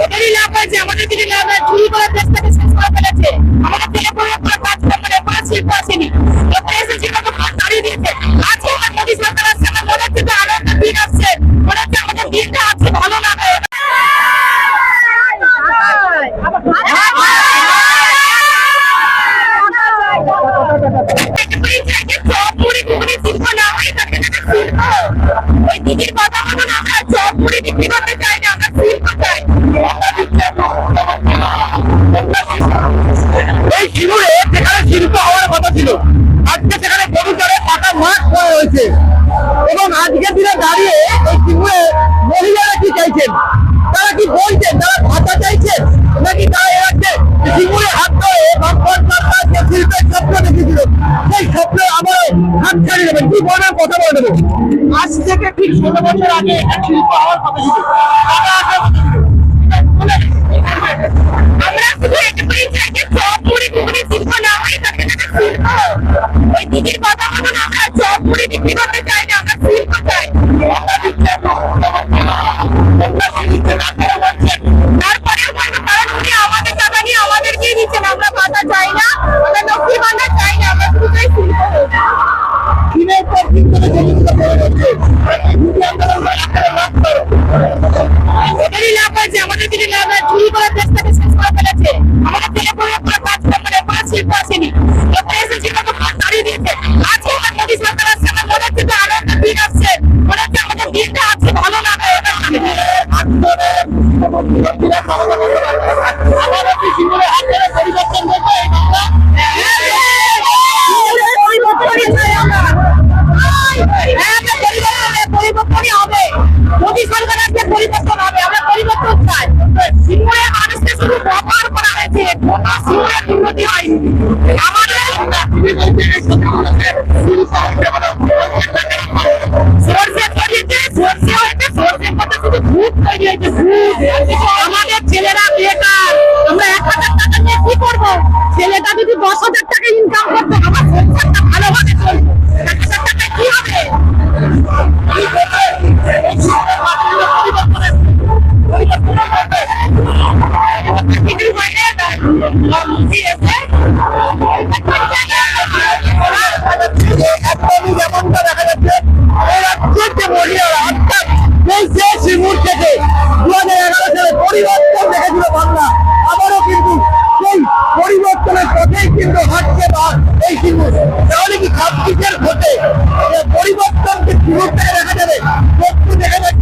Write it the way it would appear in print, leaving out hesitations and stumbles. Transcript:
ওদেরই লাভ হয়েছে, আমাদের কিছু লাভ হয়। চুরি করে দেশটাকে শেষ করে ফেলেছে। আমাদের ছেলে পড়ে পড়ে কাজ করে পড়ে শিল্প আসেনি, লোকে এসেছিল তো দাঁড়িয়ে দিয়েছে। আজকে আমার মোদী সরকার আসছে, আমার মনে হচ্ছে যে আরো একটা দিন আসছে, মনে হচ্ছে আমাদের দিনটা আজকে ভালো না। ওই দিদির কথা মতন আমরা চপ মুড়ি বিক্রি করতে চাই না, আমরা শিল্প চাই। এই শিমুরে যেখানে শিল্প হওয়ার কথা ছিল, আজকে সেখানে পরিসরে ফাঁকা মাঠ করা হয়েছে। এবং আজকের দিনে দাঁড়িয়ে এই শিমুরে মহিলারা কি চাইছেন, তারা কি বলছেন, তারা ভাতা চাইছেন নাকি তারা এরাচ্ছে শিমুরে হাত ধরে বামপন সরকার যে শিল্পের স্বপ্ন দেখেছিল সেই স্বপ্ন আবারও হাত ছাড়িয়ে দেবেন? কি বলবেন, কথা বলে দেবো। আজ থেকে ঠিক 16 বছর আগে একটা শিল্প হওয়ার কথা ছিল, আমরা শুধু এটুকুই চাই যে চপ মুড়ি ঘুগনি শিল্প না হয়, তাকে শিল্প। ওই দিদির কথা মতন আমরা চপ মুড়ি বিক্রি করতে চাই না, আমরা শিল্প চাই। তারপরেও বলবো কারণ উনি আমাদের টাকা নিয়ে আমাদেরকেই দিচ্ছেন, আমরা ভাতা চাই না, আমরা লক্ষ্মী ভান্ডার চাই না, আমরা শুধু চাই শিল্প। দিনের পর দিন ধরে জমিগুলো পড়ে যাচ্ছে। ওদেরই লাভ হয়েছে, আমাদের কিছু লাভ হয়। চুরি করে দেশটাকে শেষ করে ফেলেছে। আমাদের ছেলে পড়ে পড়ে কাজ করে পড়ে শিল্প আসেনি, লোকে এসেছিল তো দাঁড়িয়ে দিয়েছে। আজকে আমার মোদী সরকার আসছে, আমার মনে হচ্ছে যে আরো একটা দিন আসছে, মনে হচ্ছে আমাদের দিনটা আজকে ভালো না। আমাদের কি শিমুরে হাত ধরে পরিবর্তন করবে এই বাংলা? পরিবর্তনই হবে, মোদী সরকার আসলে পরিবর্তন হবে, আমরা পরিবর্তন চাই। শিমুরে মানুষকে শুধু ব্যবহার করা হয়েছে, শিমুরে উন্নতি হয়নি। আমাদের সরষে ছড়িয়েছে, সরষে হয়েছে, সরষের মধ্যে শুধু ভূত তৈরি হয়েছে, ভূত। আমাদের ছেলেরা বেকার, আমরা 1000 টাকা নিয়ে কি করবো? ছেলেটা যদি 10,000 টাকা ইনকাম করতো, আমার সংসারটা ভালোভাবে চলতো। 1000 টাকায় কি হবে? যেমনটা দেখা যাচ্ছে এই রাজ্যের যে মহিলারা অর্থাৎ এই যে শিমুর থেকে 2011 সালে পরিবর্তন দেখেছিল বাংলা, আবারও কিন্তু সেই পরিবর্তনের পথেই কিন্তু হাঁটছে এই শিমুর। তাহলে কি 26-এর ভোটে পরিবর্তন কি শিমুর থেকে দেখা যাবে? দেখা যাচ্ছে